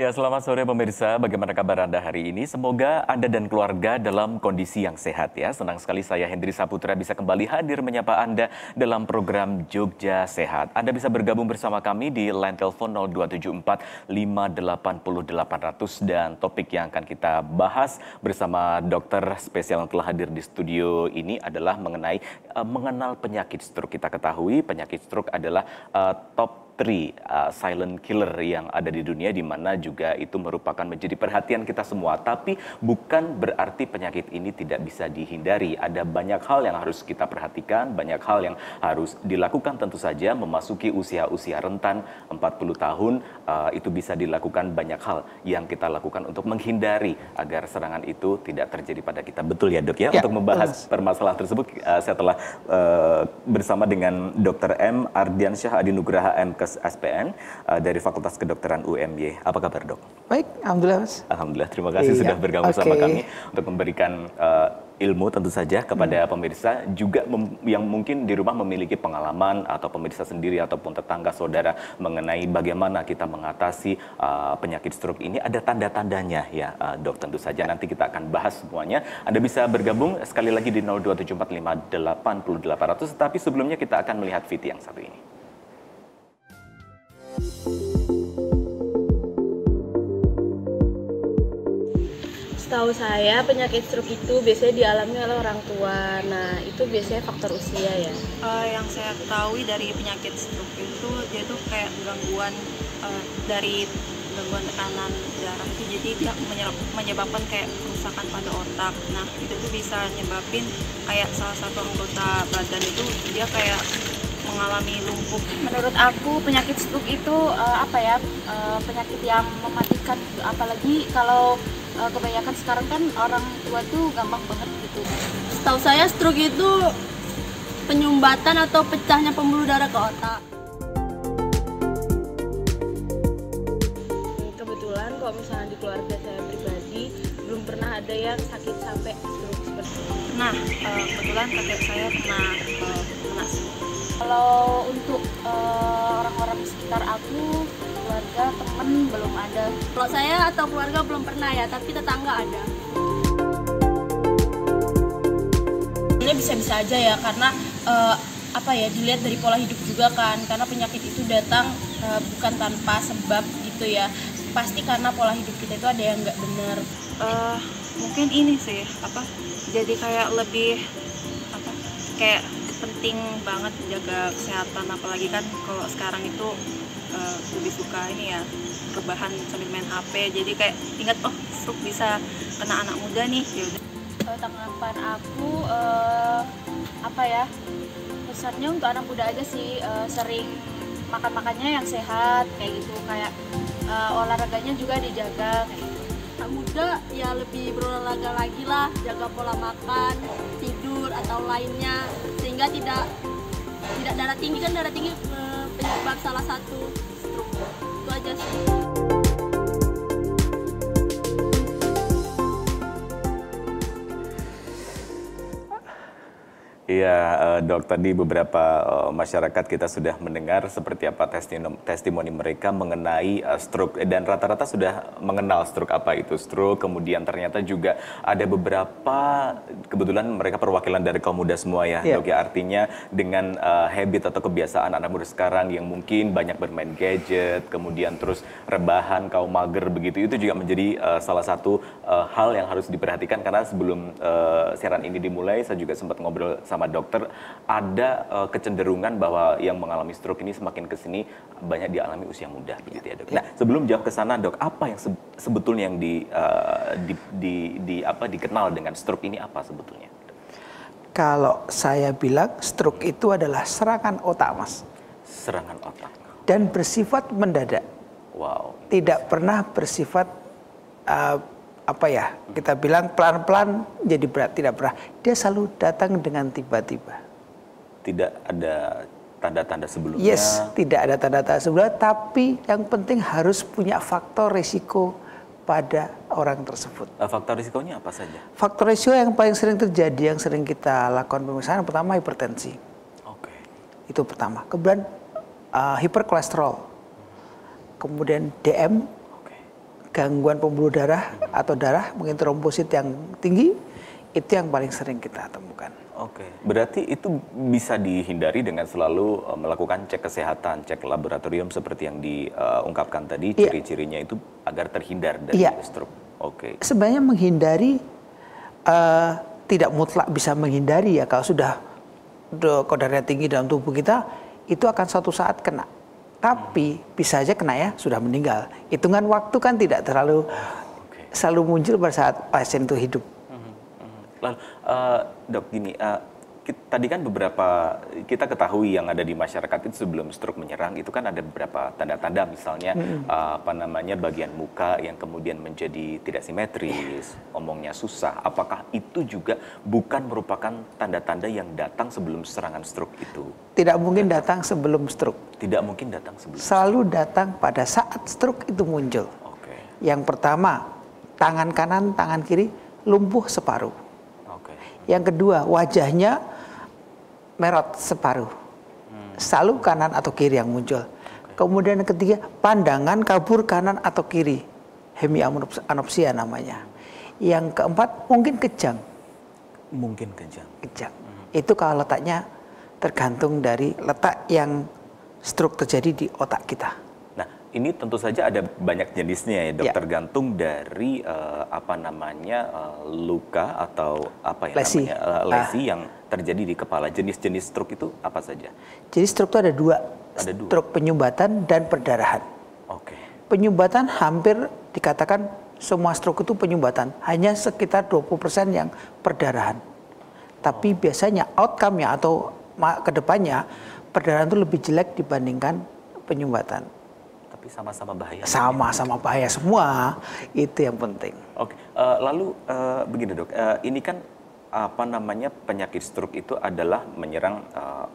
Ya, selamat sore pemirsa. Bagaimana kabar Anda hari ini? Semoga Anda dan keluarga dalam kondisi yang sehat ya. Senang sekali saya Hendri Saputra bisa kembali hadir menyapa Anda dalam program Jogja Sehat. Anda bisa bergabung bersama kami di line telepon 0274 580 800 dan topik yang akan kita bahas bersama dokter spesial yang telah hadir di studio ini adalah mengenai mengenal penyakit stroke. Kita ketahui penyakit stroke adalah top 3 silent killer yang ada di dunia, di mana juga itu merupakan menjadi perhatian kita semua. Tapi bukan berarti penyakit ini tidak bisa dihindari. Ada banyak hal yang harus kita perhatikan, banyak hal yang harus dilakukan tentu saja. Memasuki usia-usia rentan 40 tahun, itu bisa dilakukan banyak hal yang kita lakukan untuk menghindari agar serangan itu tidak terjadi pada kita. Betul ya dok ya? Untuk membahas permasalahan tersebut, saya telah bersama dengan Dr. M. Ardiansyah Adinugraha MK SPN dari Fakultas Kedokteran UMY. Apa kabar dok? Baik, alhamdulillah mas. Alhamdulillah, terima kasih sudah bergabung bersama kami untuk memberikan ilmu tentu saja kepada pemirsa juga yang mungkin di rumah memiliki pengalaman atau pemirsa sendiri ataupun tetangga saudara mengenai bagaimana kita mengatasi penyakit stroke ini. Ada tanda-tandanya ya dok, tentu saja nanti kita akan bahas semuanya. Anda bisa bergabung sekali lagi di 02745 800, tetapi sebelumnya kita akan melihat video yang satu ini. Setahu saya penyakit stroke itu biasanya dialami oleh orang tua. Nah, itu biasanya faktor usia ya. Yang saya ketahui dari penyakit stroke itu dia tuh kayak gangguan dari gangguan tekanan darah itu, jadi dia menyebabkan kayak kerusakan pada otak. Nah, itu tuh bisa nyebabin kayak salah satu anggota badan itu dia kayak mengalami lumpuh. Menurut aku penyakit stroke itu penyakit yang mematikan, apalagi kalau kebanyakan sekarang kan orang tua tuh gampang banget gitu. Setahu saya stroke itu penyumbatan atau pecahnya pembuluh darah ke otak. Kebetulan kalau misalnya di keluarga saya pribadi belum pernah ada yang sakit sampai stroke seperti itu. Nah, kebetulan kakek saya pernah kena stroke. Kalau untuk orang-orang di sekitar aku, keluarga, temen belum ada. Kalau saya atau keluarga belum pernah ya, tapi tetangga ada. Ini bisa-bisa aja ya, karena dilihat dari pola hidup juga kan, karena penyakit itu datang bukan tanpa sebab gitu ya. Pasti karena pola hidup kita itu ada yang nggak benar. Mungkin ini sih jadi kayak lebih kayak penting banget jaga kesehatan, apalagi kan kalau sekarang itu lebih suka ini ya rebahan sambil main HP, jadi kayak ingat stroke bisa kena anak muda nih. Yaudah. Tanggapan aku besarnya untuk anak muda aja sih, sering makannya yang sehat kayak gitu, kayak olahraganya juga dijaga kayak gitu. Anak muda ya lebih berolahraga lagi lah, jaga pola makan, tidur atau lainnya, sehingga tidak darah tinggi. Kan darah tinggi penyebab salah satu stroke. Itu aja sih. Iya dok, tadi beberapa masyarakat kita sudah mendengar seperti apa testimoni mereka mengenai stroke, dan rata-rata sudah mengenal stroke, apa itu stroke. Kemudian ternyata juga ada beberapa, kebetulan mereka perwakilan dari kaum muda semua ya dok ya, artinya dengan habit atau kebiasaan anak muda sekarang yang mungkin banyak bermain gadget, kemudian terus rebahan, kaum mager begitu, itu juga menjadi salah satu hal yang harus diperhatikan. Karena sebelum siaran ini dimulai saya juga sempat ngobrol sama dokter, ada kecenderungan bahwa yang mengalami stroke ini semakin kesini banyak dialami usia muda begitu ya dok. Nah, sebelum jawab ke sana dok, apa yang sebetulnya yang dikenal dengan stroke ini, apa sebetulnya? Kalau saya bilang stroke itu adalah serangan otak mas. Serangan otak. Dan bersifat mendadak. Wow. Tidak pernah bersifat kita bilang pelan-pelan jadi berat, tidak pernah. Dia selalu datang dengan tiba-tiba. Tidak ada tanda-tanda sebelumnya? Yes, tidak ada tanda-tanda sebelumnya, tapi yang penting harus punya faktor risiko pada orang tersebut. Faktor risikonya apa saja? Faktor risiko yang paling sering terjadi, yang sering kita lakukan pemeriksaan, pertama hipertensi. Oke. Itu pertama. Kemudian hiperkolesterol. Kemudian DM, gangguan pembuluh darah atau darah, mungkin trombosit yang tinggi, itu yang paling sering kita temukan. Oke, berarti itu bisa dihindari dengan selalu melakukan cek kesehatan, cek laboratorium seperti yang diungkapkan tadi, ciri-cirinya itu agar terhindar dari stroke. Oke. Sebenarnya menghindari tidak mutlak bisa menghindari ya, kalau sudah kadarnya tinggi dalam tubuh kita, itu akan suatu saat kena. Tapi bisa aja kena ya, sudah meninggal. Hitungan waktu kan tidak terlalu selalu muncul pada saat pasien itu hidup. Lalu dok gini, tadi kan beberapa kita ketahui yang ada di masyarakat itu sebelum stroke menyerang itu kan ada beberapa tanda-tanda, misalnya bagian muka yang kemudian menjadi tidak simetris, omongnya susah. Apakah itu juga bukan merupakan tanda-tanda yang datang sebelum serangan stroke itu? Tidak mungkin datang sebelum stroke. Tidak mungkin datang sebelum. Selalu datang pada saat stroke itu muncul. Yang pertama, tangan kanan, tangan kiri lumpuh separuh. Yang kedua, wajahnya merot separuh. Selalu kanan atau kiri yang muncul. Kemudian yang ketiga, pandangan kabur kanan atau kiri. Hemianopsia namanya. Yang keempat, mungkin kejang. Mungkin kejang. Itu kalau letaknya tergantung dari letak yang stroke terjadi di otak kita. Nah, ini tentu saja ada banyak jenisnya ya, dok. Tergantung dari luka atau lesi. Lesi yang terjadi di kepala. Jenis-jenis stroke itu apa saja? Jadi stroke itu ada dua. Stroke penyumbatan dan perdarahan. Penyumbatan hampir dikatakan semua stroke itu penyumbatan. Hanya sekitar 20% yang perdarahan. Tapi biasanya outcome-nya atau kedepannya perdarahan itu lebih jelek dibandingkan penyumbatan. Sama-sama bahaya. Sama-sama bahaya semua, itu yang penting. Lalu begini dok, ini kan penyakit stroke itu adalah menyerang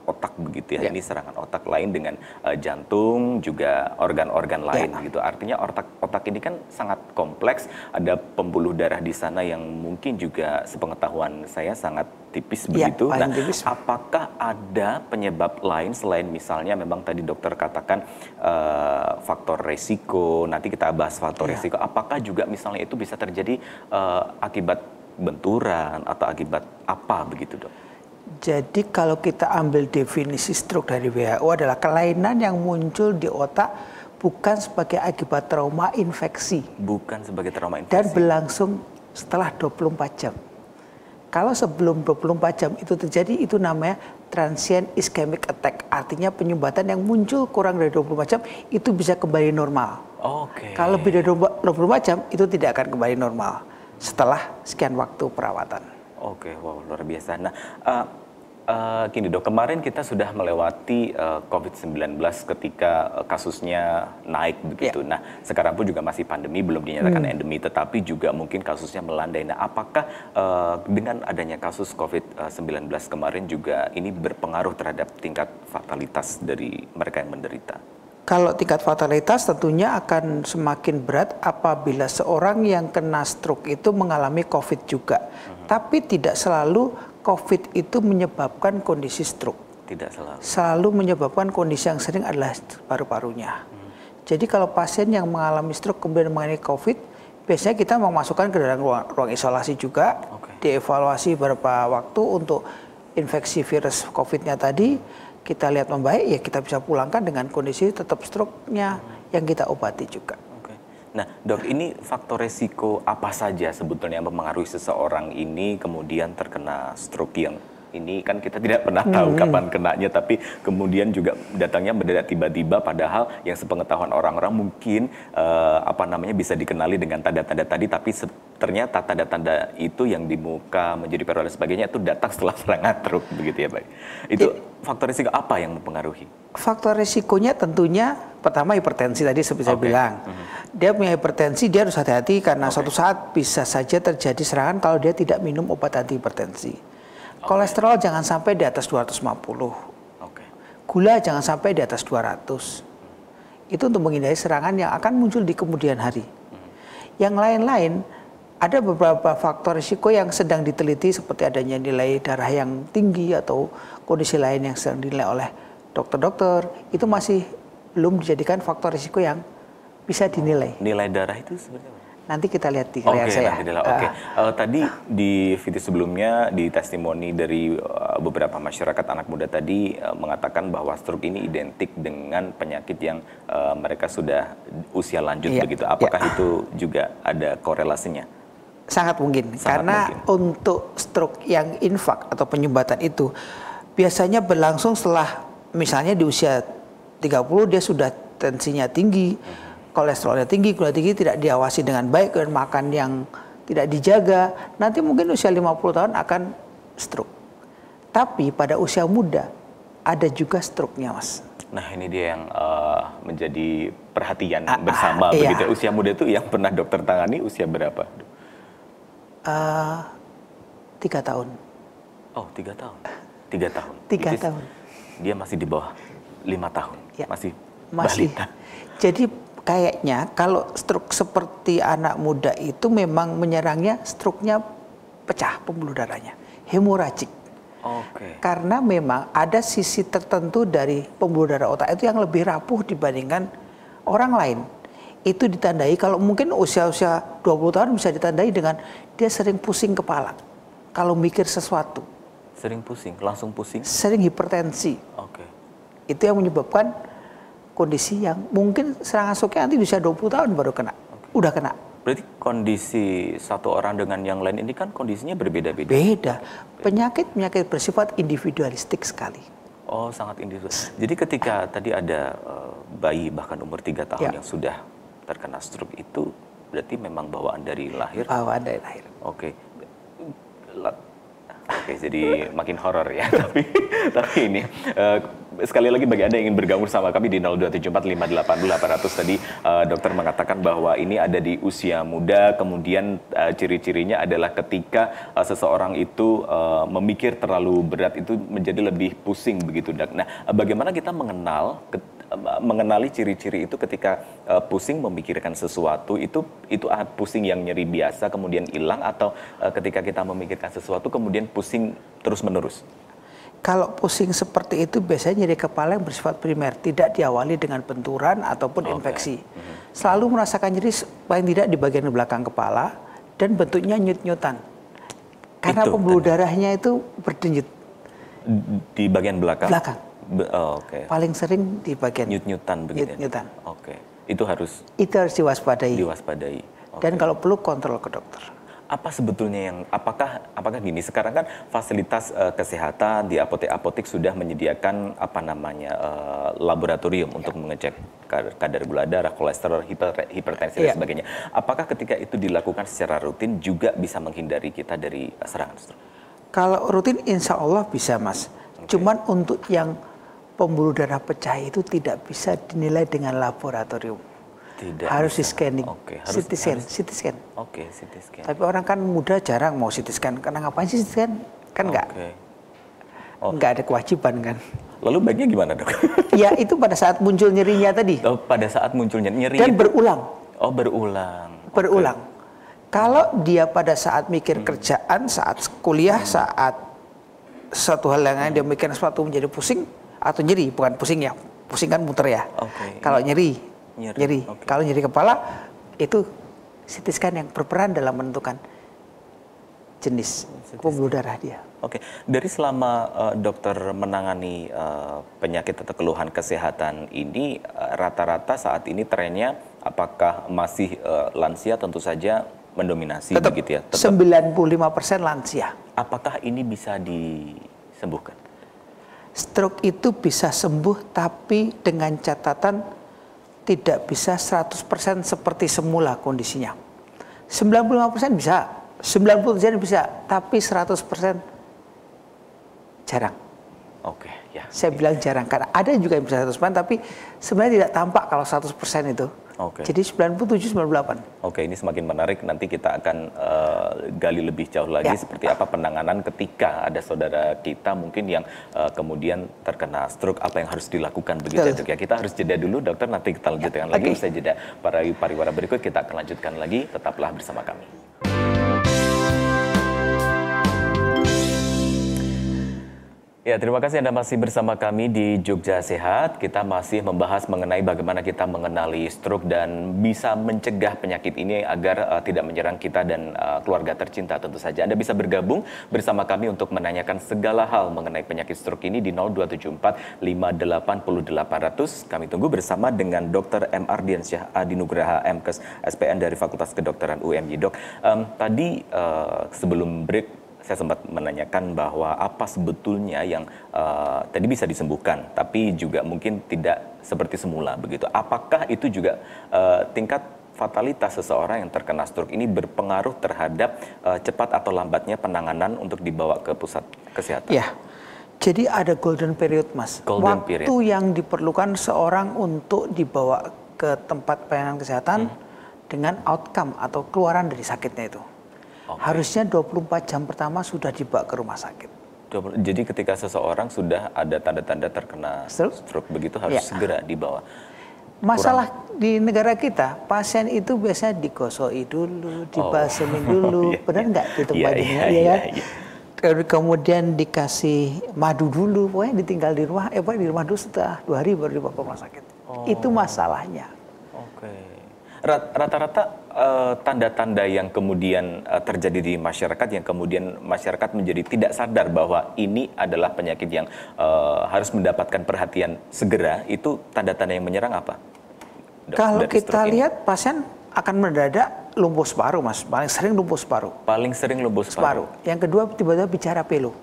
otak begitu ya. Ini serangan otak lain dengan jantung juga organ-organ lain gitu. Artinya otak ini kan sangat kompleks. Ada pembuluh darah di sana yang mungkin juga sepengetahuan saya sangat tipis begitu. Nah, apakah ada penyebab lain selain misalnya memang tadi dokter katakan faktor resiko. Nanti kita bahas faktor resiko. Apakah juga misalnya itu bisa terjadi akibat benturan atau akibat apa begitu dok? Jadi kalau kita ambil definisi stroke dari WHO adalah kelainan yang muncul di otak bukan sebagai akibat trauma infeksi. Bukan sebagai trauma infeksi. Dan berlangsung setelah 24 jam. Kalau sebelum 24 jam itu terjadi, itu namanya transient ischemic attack. Artinya penyumbatan yang muncul kurang dari 24 jam itu bisa kembali normal. Kalau lebih dari 24 jam itu tidak akan kembali normal setelah sekian waktu perawatan. Wow, luar biasa. Nah, gini dok, kemarin kita sudah melewati COVID-19 ketika kasusnya naik begitu. Nah, sekarang pun juga masih pandemi, belum dinyatakan endemi, tetapi juga mungkin kasusnya melandai. Nah, apakah dengan adanya kasus COVID-19 kemarin juga ini berpengaruh terhadap tingkat fatalitas dari mereka yang menderita? Kalau tingkat fatalitas tentunya akan semakin berat apabila seorang yang kena stroke itu mengalami COVID juga. Tapi tidak selalu COVID itu menyebabkan kondisi stroke. Tidak selalu. Selalu menyebabkan kondisi yang sering adalah paru-parunya. Jadi kalau pasien yang mengalami stroke kemudian mengalami COVID, biasanya kita memasukkan ke dalam ruang isolasi juga, dievaluasi beberapa waktu untuk infeksi virus COVID-nya tadi. Kita lihat membaik, ya kita bisa pulangkan dengan kondisi tetap stroke-nya yang kita obati juga. Nah dok, ini faktor resiko apa saja sebetulnya yang mempengaruhi seseorang ini kemudian terkena stroke yang ini kan kita tidak pernah tahu kapan kenanya, tapi kemudian juga datangnya mendadak tiba-tiba, padahal yang sepengetahuan orang-orang mungkin bisa dikenali dengan tanda-tanda tadi, tapi ternyata tanda-tanda itu yang di muka menjadi perut dan sebagainya itu datang setelah serangan stroke begitu ya Pak. Itu faktor risiko apa yang mempengaruhi? Faktor risikonya tentunya pertama hipertensi tadi seperti saya bilang. Dia punya hipertensi, dia harus hati-hati karena suatu saat bisa saja terjadi serangan kalau dia tidak minum obat anti hipertensi. Kolesterol jangan sampai di atas 250. Gula jangan sampai di atas 200. Itu untuk menghindari serangan yang akan muncul di kemudian hari. Yang lain-lain, ada beberapa faktor risiko yang sedang diteliti seperti adanya nilai darah yang tinggi atau kondisi lain yang sedang dinilai oleh dokter-dokter. Itu masih belum dijadikan faktor risiko yang bisa dinilai. Nilai darah itu sebenarnya? Nanti kita lihat di Oke, layar saya. nanti oke. Tadi di video sebelumnya di testimoni dari beberapa masyarakat anak muda tadi mengatakan bahwa stroke ini identik dengan penyakit yang mereka sudah usia lanjut begitu. Apakah itu juga ada korelasinya? Sangat mungkin. Karena untuk stroke yang infak atau penyumbatan itu biasanya berlangsung setelah misalnya di usia 30 dia sudah tensinya tinggi, kolesterolnya tinggi, gula tinggi, tidak diawasi dengan baik, dan makan yang tidak dijaga, nanti mungkin usia 50 tahun akan stroke. Tapi pada usia muda ada juga stroke-nya, Mas. Nah, ini dia yang menjadi perhatian bersama begitu. Usia muda itu yang pernah dokter tangani usia berapa? 3 tahun. Oh, 3 tahun. 3 tahun. 3 tahun. Dia masih di bawah 5 tahun. Ya. Masih balita. Jadi kayaknya kalau stroke seperti anak muda itu memang menyerangnya, stroke-nya pecah pembuluh darahnya, hemoragik. Oke. Karena memang ada sisi tertentu dari pembuluh darah otak itu yang lebih rapuh dibandingkan orang lain. Itu ditandai kalau mungkin usia-usia 20 tahun bisa ditandai dengan dia sering pusing kepala kalau mikir sesuatu. Sering pusing, langsung pusing? Sering hipertensi. Oke. Itu yang menyebabkan kondisi yang mungkin serangan stroke nanti di usia 20 tahun baru kena. Udah kena. Berarti kondisi satu orang dengan yang lain ini kan kondisinya berbeda-beda? Beda. Penyakit bersifat individualistik sekali. Oh, sangat individual. Jadi ketika tadi ada bayi bahkan umur 3 tahun yang sudah terkena stroke itu berarti memang bawaan dari lahir? Bawaan dari lahir. Oke. Oke, jadi makin horor ya. Tapi ini sekali lagi bagi Anda yang ingin bergabung sama kami di 0274580 tadi dokter mengatakan bahwa ini ada di usia muda, kemudian ciri-cirinya adalah ketika seseorang itu memikir terlalu berat itu menjadi lebih pusing begitu, Dok. Nah, bagaimana kita mengenali ciri-ciri itu ketika pusing memikirkan sesuatu itu pusing yang nyeri biasa kemudian hilang, atau ketika kita memikirkan sesuatu kemudian pusing terus-menerus? Kalau pusing seperti itu biasanya nyeri kepala yang bersifat primer, tidak diawali dengan benturan ataupun infeksi. Selalu merasakan nyeri paling tidak di bagian belakang kepala dan bentuknya nyut-nyutan. Karena pembuluh darahnya itu berdenyut. Di bagian belakang? Belakang. Paling sering di bagian nyut-nyutan begitu. Nyut-nyutan. Oke. Itu harus diwaspadai. Diwaspadai. Dan kalau perlu kontrol ke dokter. Apa sebetulnya yang apakah gini, sekarang kan fasilitas kesehatan di apotek sudah menyediakan laboratorium untuk mengecek kadar gula darah, kolesterol, hipertensi dan sebagainya. Apakah ketika itu dilakukan secara rutin juga bisa menghindari kita dari serangan stroke? Kalau rutin insya Allah bisa, Mas. Cuman untuk yang pembuluh darah pecah itu tidak bisa dinilai dengan laboratorium. Harus di scanning, CT scan. Oke, CT scan. Tapi orang kan muda jarang mau CT scan. Karena ngapain sih CT scan? Kan enggak. Enggak ada kewajiban kan. Lalu baiknya gimana, Dok? Ya itu pada saat muncul nyerinya tadi. Oh, pada saat munculnya nyeri. Dan berulang. Oh, berulang. Berulang. Kalau dia pada saat mikir kerjaan, saat kuliah, saat suatu hal yang dia mikir sesuatu menjadi pusing atau nyeri, bukan pusing ya. Pusing kan muter ya. Kalau nyeri. Kalau nyeri kepala itu CT scan yang berperan dalam menentukan jenis pembuluh darah dia. Oke, dari selama dokter menangani penyakit atau keluhan kesehatan ini, rata-rata saat ini trennya apakah masih lansia? Tentu saja mendominasi begitu ya. 95% lansia. Apakah ini bisa disembuhkan? Stroke itu bisa sembuh, tapi dengan catatan tidak bisa 100% seperti semula kondisinya. 95% bisa, 90% bisa, tapi 100% jarang. Oke, ya. Saya bilang jarang, karena ada juga yang bisa 100%, tapi sebenarnya tidak tampak kalau 100% itu. Jadi 97, 98. Oke, ini semakin menarik. Nanti kita akan gali lebih jauh lagi seperti apa penanganan ketika ada saudara kita mungkin yang kemudian terkena stroke, apa yang harus dilakukan begitu ya. Kita harus jeda dulu, dokter. Nanti kita lanjutkan lagi. Usai jeda pariwara berikut kita akan lanjutkan lagi. Tetaplah bersama kami. Ya, terima kasih Anda masih bersama kami di Jogja Sehat. Kita masih membahas mengenai bagaimana kita mengenali stroke dan bisa mencegah penyakit ini agar tidak menyerang kita dan keluarga tercinta tentu saja. Anda bisa bergabung bersama kami untuk menanyakan segala hal mengenai penyakit stroke ini di 0274 580 800. Kami tunggu bersama dengan Dr. M. Ardiansyah Adinugraha MKes SPN dari Fakultas Kedokteran UMY. Dok, tadi sebelum break saya sempat menanyakan bahwa apa sebetulnya yang tadi bisa disembuhkan, tapi juga mungkin tidak seperti semula begitu. Apakah itu juga tingkat fatalitas seseorang yang terkena stroke ini berpengaruh terhadap cepat atau lambatnya penanganan untuk dibawa ke pusat kesehatan? Ya, jadi ada golden period, Mas. Waktu yang diperlukan seorang untuk dibawa ke tempat pelayanan kesehatan dengan outcome atau keluaran dari sakitnya itu. Harusnya 24 jam pertama sudah dibawa ke rumah sakit. Jadi ketika seseorang sudah ada tanda-tanda terkena stroke begitu harus segera dibawa. Masalah di negara kita, pasien itu biasanya digosoi dulu, dibalsemin dulu, benar nggak di tempatnya? Kemudian dikasih madu dulu, pokoknya ditinggal di rumah, di rumah dulu setelah 2 hari baru dibawa ke rumah sakit. Itu masalahnya. Rata-rata tanda-tanda yang kemudian terjadi di masyarakat yang kemudian masyarakat menjadi tidak sadar bahwa ini adalah penyakit yang harus mendapatkan perhatian segera, itu tanda-tanda yang menyerang apa? Kalau kita lihat pasien akan mendadak lumpuh separuh, Mas. Paling sering lumpuh separuh. Paling sering lumpuh separuh. Yang kedua tiba-tiba bicara pelo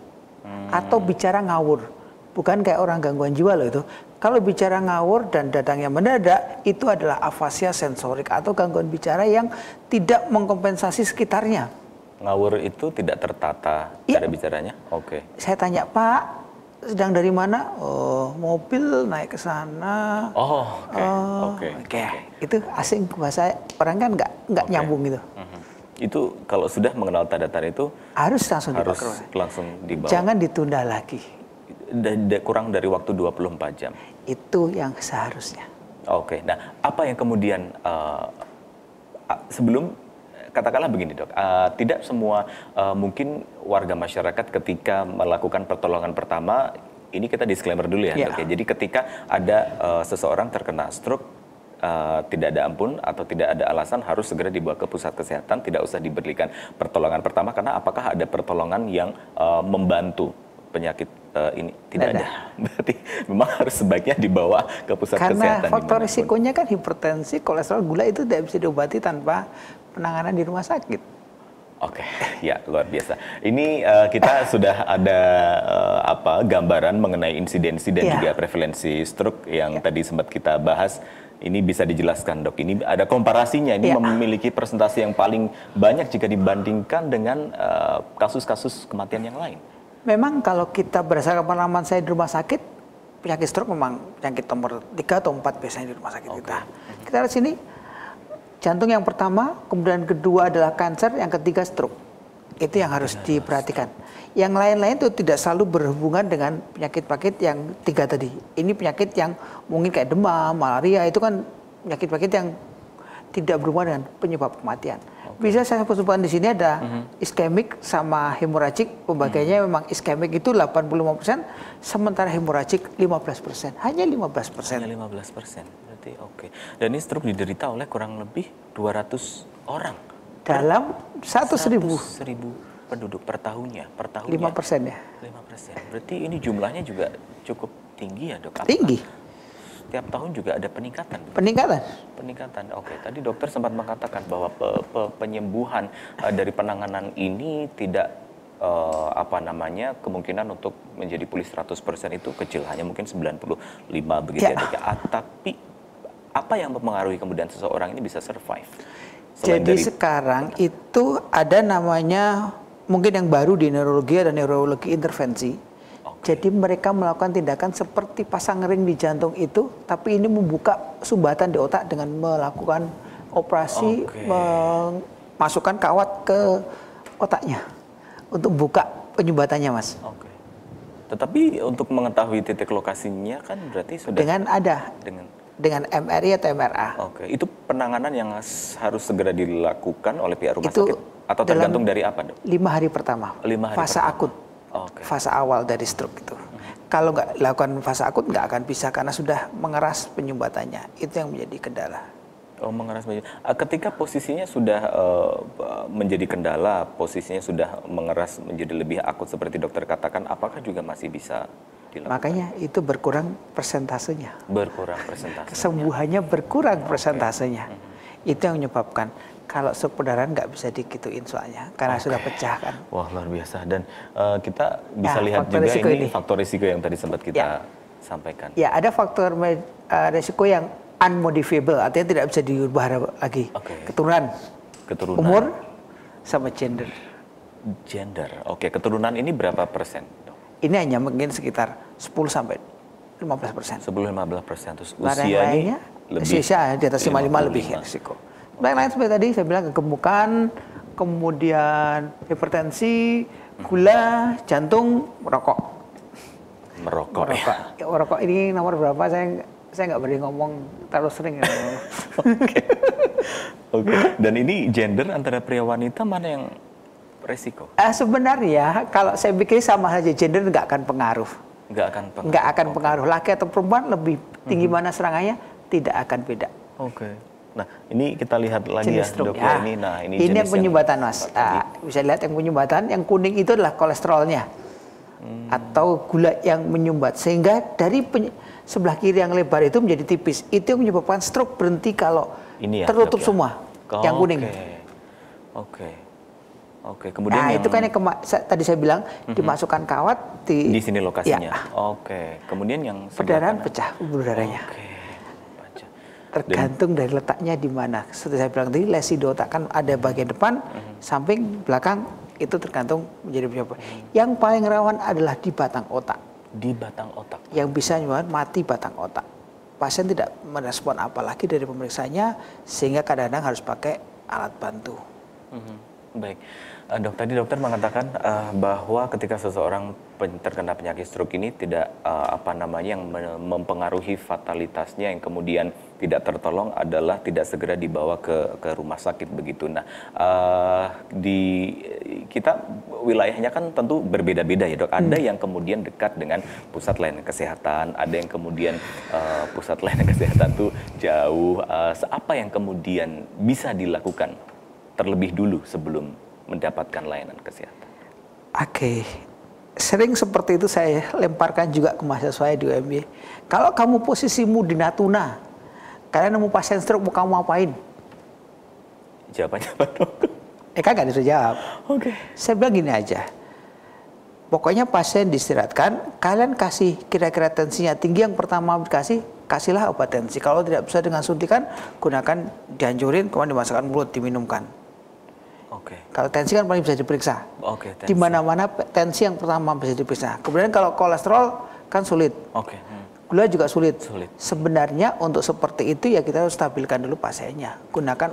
atau bicara ngawur. Bukan kayak orang gangguan jiwa loh itu. Kalau bicara ngawur dan dadangnya mendadak, itu adalah afasia sensorik atau gangguan bicara yang tidak mengkompensasi sekitarnya. Ngawur itu tidak tertata cara bicaranya? Saya tanya, Pak, sedang dari mana? Oh, mobil naik ke sana. Itu asing bahasa orang kan nggak nyambung gitu. Itu kalau sudah mengenal tanda-tanda itu harus langsung dibawa. Jangan ditunda lagi. Kurang dari waktu 24 jam. Itu yang seharusnya. Nah apa yang kemudian sebelum katakanlah begini dok, tidak semua mungkin warga masyarakat ketika melakukan pertolongan pertama, ini kita disclaimer dulu ya dok ya. Jadi ketika ada seseorang terkena stroke, tidak ada ampun atau tidak ada alasan harus segera dibawa ke pusat kesehatan, tidak usah diberikan pertolongan pertama karena apakah ada pertolongan yang membantu penyakit ini? Tidak ada. Berarti memang harus sebaiknya dibawa ke pusat kesehatan. Karena faktor risikonya kan hipertensi, kolesterol, gula itu tidak bisa diobati tanpa penanganan di rumah sakit. Ya luar biasa. Ini kita sudah ada gambaran mengenai insidensi dan juga prevalensi stroke yang tadi sempat kita bahas. Ini bisa dijelaskan dok, ini ada komparasinya, ini memiliki persentase yang paling banyak jika dibandingkan dengan kasus-kasus kematian yang lain. Memang kalau kita berdasarkan pengalaman saya di rumah sakit, penyakit stroke memang penyakit nomor 3 atau 4 biasanya di rumah sakit kita. Kita lihat sini, jantung yang pertama, kemudian kedua adalah kanker, yang ketiga stroke. Itu yang harus diperhatikan. Yang lain-lain itu tidak selalu berhubungan dengan penyakit-penyakit yang 3 tadi. Ini penyakit yang mungkin kayak demam, malaria, itu kan penyakit-penyakit yang tidak berhubungan dengan penyebab kematian. Bisa saya sebutkan di sini ada iskemik sama hemoragik, pembagiannya memang iskemik itu 85%, sementara hemoragik 15%, hanya 15%. Hanya 15%, berarti Dan ini stroke diderita oleh kurang lebih 200 orang. Dalam 100.000 penduduk per tahunnya. 5% ya? 5%, berarti ini jumlahnya juga cukup tinggi ya dok? Tinggi. Tiap tahun juga ada peningkatan. Peningkatan. Tadi dokter sempat mengatakan bahwa penyembuhan dari penanganan ini tidak kemungkinan untuk menjadi pulih 100% itu kecil, hanya mungkin 95 begitu ya. Tapi apa yang mempengaruhi kemudian seseorang ini bisa survive? Jadi sekarang itu ada namanya mungkin yang baru di neurologi ada neurologi intervensi. Jadi mereka melakukan tindakan seperti pasang ring di jantung itu, tapi ini membuka sumbatan di otak dengan melakukan operasi memasukkan kawat ke otaknya untuk buka penyumbatannya, Mas. Tetapi untuk mengetahui titik lokasinya kan berarti sudah dengan MRI atau MRA. Itu penanganan yang harus segera dilakukan oleh pihak rumah sakit atau tergantung dari apa, dok? 5 hari pertama. Fase akut. Fase awal dari stroke itu. kalau nggak lakukan fase akut nggak akan bisa karena sudah mengeras penyumbatannya. Itu yang menjadi kendala. Oh, mengeras menjadi. Ketika posisinya sudah menjadi kendala, posisinya sudah mengeras menjadi lebih akut seperti dokter katakan, apakah juga masih bisa dilakukan? Makanya itu berkurang persentasenya. Berkurang persentasenya. Kesembuhannya berkurang persentasenya. Itu yang menyebabkan kalau stroke perdarahan nggak bisa dikituin soalnya karena sudah pecah kan. Wah, luar biasa. Dan kita bisa Ya, lihat faktor juga risiko ini ini. faktor risiko yang tadi sempat kita sampaikan. Ya, ada faktor risiko yang unmodifiable, artinya tidak bisa diubah lagi. Keturunan, umur, sama gender. Gender. Oke, keturunan ini berapa persen? Ini hanya mungkin sekitar 10 sampai 15%. 10-15%. Terus Yang usia ini lainnya, lebih usia di atas 55 lebih risiko. Yang lain seperti tadi saya bilang kegemukan, kemudian hipertensi, gula, jantung, merokok. Merokok. Ya, merokok ini nomor berapa saya nggak berani ngomong terlalu sering. Oke. Dan ini gender antara pria wanita mana yang resiko? Sebenarnya kalau saya pikir sama saja gender nggak akan pengaruh. Nggak akan pengaruh. Laki atau perempuan lebih tinggi mana serangannya tidak akan beda. Oke. Nah, ini kita lihat lagi Jenis ya, dok stroke, ya. Ini yang penyumbatan mas. Bisa lihat yang penyumbatan, yang kuning itu adalah kolesterolnya atau gula yang menyumbat, sehingga dari sebelah kiri yang lebar itu menjadi tipis. Itu yang menyebabkan stroke berhenti kalau ini ya, tertutup dok, semua, yang kuning. Oke. Kemudian Nah, yang itu kan yang tadi saya bilang dimasukkan kawat di sini lokasinya. Ya. Oke. Kemudian yang perdarahan pecah pembuluh darahnya. Tergantung dari letaknya di mana. Seperti saya bilang tadi, lesi di otak kan ada bagian depan, samping, belakang, itu tergantung menjadi penyebab. Yang paling rawan adalah di batang otak. Di batang otak. Yang bisa menyebabkan mati batang otak. Pasien tidak merespon apalagi dari pemeriksaannya, sehingga kadang-kadang harus pakai alat bantu. Baik, dok, tadi dokter mengatakan bahwa ketika seseorang terkena penyakit stroke ini tidak yang mempengaruhi fatalitasnya yang kemudian tidak tertolong adalah tidak segera dibawa ke rumah sakit begitu. Nah, di kita wilayahnya kan tentu berbeda-beda ya dok. Ada yang kemudian dekat dengan pusat layanan kesehatan, ada yang kemudian pusat layanan kesehatan tuh jauh. Apa yang kemudian bisa dilakukan terlebih dulu sebelum mendapatkan layanan kesehatan? Oke. Sering seperti itu saya lemparkan juga ke mahasiswa di UMY. Kalau kamu posisimu di Natuna, kalian nemu pasien stroke, mau kamu apain? Jawabannya apa dok? Kan nggak bisa jawab. Oke. Saya bilang gini aja. Pokoknya pasien diistirahatkan, kalian kasih kira-kira tensinya tinggi, yang pertama kasihlah obat tensi. Kalau tidak bisa dengan suntikan, gunakan dianjurin, kemudian dimasukkan mulut, diminumkan. Kalau tensi kan paling bisa diperiksa. Di mana-mana tensi yang pertama bisa diperiksa. Kemudian kalau kolesterol kan sulit. Gula juga sulit. Sebenarnya untuk seperti itu ya kita harus stabilkan dulu pasiennya. Gunakan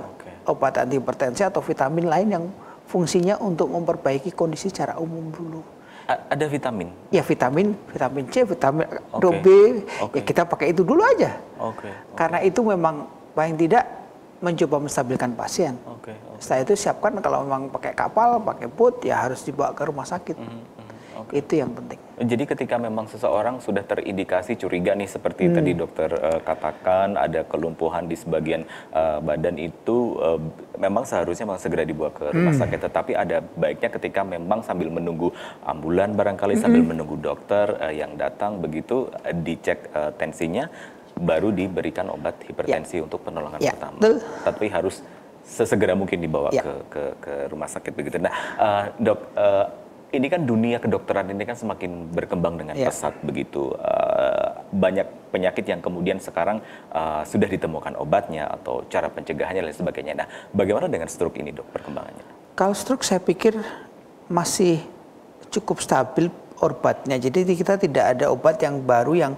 obat antihipertensi atau vitamin lain yang fungsinya untuk memperbaiki kondisi secara umum dulu. Ada vitamin? Ya, vitamin C, vitamin B, ya kita pakai itu dulu aja. Karena itu memang paling tidak mencoba menstabilkan pasien. Setelah itu siapkan kalau memang pakai kapal, pakai boat, ya harus dibawa ke rumah sakit. Itu yang penting. Jadi ketika memang seseorang sudah terindikasi curiga nih seperti tadi dokter katakan ada kelumpuhan di sebagian badan itu memang seharusnya segera dibawa ke rumah sakit. Tetapi ada baiknya ketika memang sambil menunggu ambulan barangkali sambil menunggu dokter yang datang begitu dicek tensinya baru diberikan obat hipertensi untuk penolongan pertama. Tapi harus sesegera mungkin dibawa ke rumah sakit begitu. Nah, dok, ini kan dunia kedokteran ini kan semakin berkembang dengan pesat begitu. Banyak penyakit yang kemudian sekarang sudah ditemukan obatnya atau cara pencegahannya dan sebagainya. Nah, bagaimana dengan stroke ini dok perkembangannya? Kalau stroke saya pikir masih cukup stabil obatnya. Jadi kita tidak ada obat yang baru yang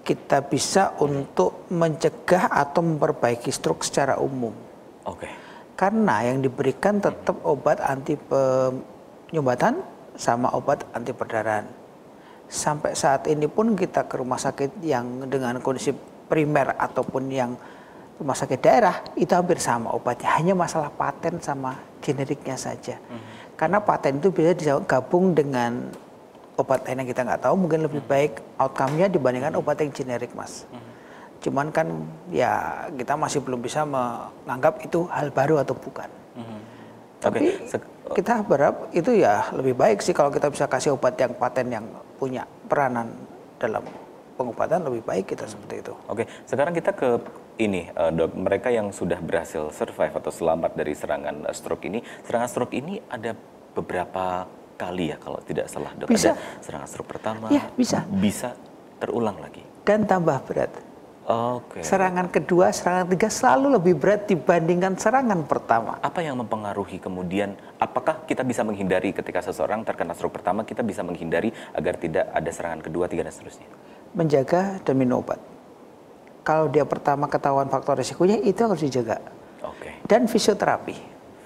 kita bisa untuk mencegah atau memperbaiki stroke secara umum. Karena yang diberikan tetap obat anti penyumbatan sama obat anti perdarahan. Sampai saat ini pun kita ke rumah sakit yang dengan kondisi primer ataupun yang rumah sakit daerah itu hampir sama obatnya. Hanya masalah paten sama generiknya saja. Karena paten itu bisa digabung dengan obat lain yang kita nggak tahu mungkin lebih baik outcome-nya dibandingkan obat yang generik, Mas. Cuman kan ya kita masih belum bisa menganggap itu hal baru atau bukan. Tapi kita berharap itu ya lebih baik sih kalau kita bisa kasih obat yang paten yang punya peranan dalam pengobatan, lebih baik kita seperti itu. Oke, sekarang kita ke ini, Dok, mereka yang sudah berhasil survive atau selamat dari serangan stroke ini. Serangan stroke ini ada beberapa kali ya kalau tidak salah, Dok. Bisa. Ada serangan stroke pertama. Ya, bisa. Bisa terulang lagi. Dan tambah berat. Oke. Serangan kedua, serangan ketiga selalu lebih berat dibandingkan serangan pertama. Apa yang mempengaruhi kemudian, apakah kita bisa menghindari ketika seseorang terkena stroke pertama, kita bisa menghindari agar tidak ada serangan kedua, tiga, dan seterusnya? Menjaga dan minum obat. Kalau dia pertama ketahuan faktor risikonya, itu harus dijaga. Oke. Dan fisioterapi.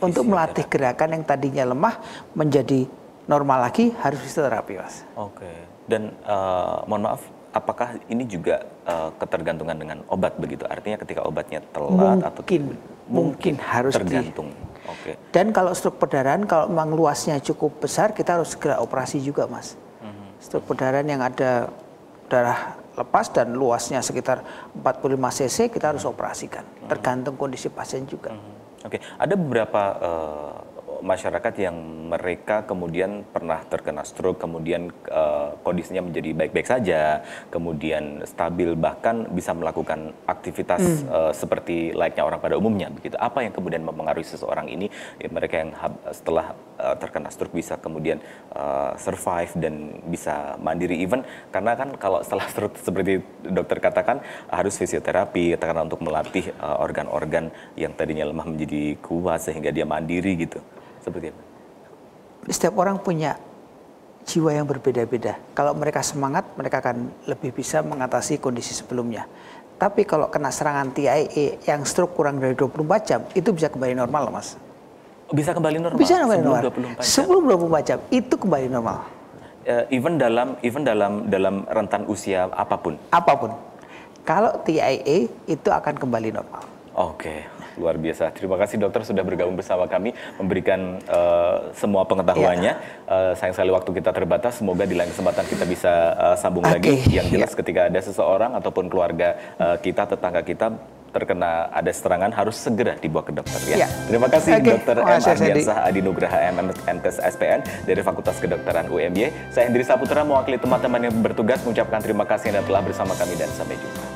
Untuk melatih gerakan yang tadinya lemah menjadi normal lagi, harus fisioterapi, Mas. Oke. Dan mohon maaf, apakah ini juga ketergantungan dengan obat begitu? Artinya ketika obatnya telat atau mungkin harus tergantung. Oke. Dan kalau stroke perdarahan, kalau memang luasnya cukup besar, kita harus segera operasi juga, Mas. Stroke perdarahan yang ada darah lepas dan luasnya sekitar 45 cc, kita harus operasikan. Tergantung kondisi pasien juga. Oke, ada beberapa masyarakat yang mereka kemudian pernah terkena stroke, kemudian kondisinya menjadi baik-baik saja, kemudian stabil, bahkan bisa melakukan aktivitas seperti layaknya orang pada umumnya begitu. Apa yang kemudian mempengaruhi seseorang ini, ya, mereka yang setelah terkena stroke bisa kemudian survive dan bisa mandiri, even karena kan kalau setelah stroke seperti dokter katakan harus fisioterapi karena untuk melatih organ-organ yang tadinya lemah menjadi kuat sehingga dia mandiri gitu. Seperti apa? Setiap orang punya jiwa yang berbeda-beda. Kalau mereka semangat, mereka akan lebih bisa mengatasi kondisi sebelumnya. Tapi kalau kena serangan TIA yang stroke kurang dari 24 jam, itu bisa kembali normal, Mas. Bisa kembali normal? Bisa kembali normal. 24 jam? Sebelum 24 jam, itu kembali normal. Even dalam rentan usia apapun? Apapun. Kalau TIA, itu akan kembali normal. Oke. Luar biasa. Terima kasih dokter sudah bergabung bersama kami, memberikan semua pengetahuannya. Sayang sekali waktu kita terbatas, semoga di lain kesempatan kita bisa sambung lagi. Yang jelas ketika ada seseorang ataupun keluarga kita, tetangga kita terkena ada serangan harus segera dibawa ke dokter ya. Terima kasih Dokter M. Ardiansah Adi Nugraha MMS SPN dari Fakultas Kedokteran UMY. Saya Hendri Saputra mewakili teman-teman yang bertugas mengucapkan terima kasih Anda telah bersama kami dan sampai jumpa.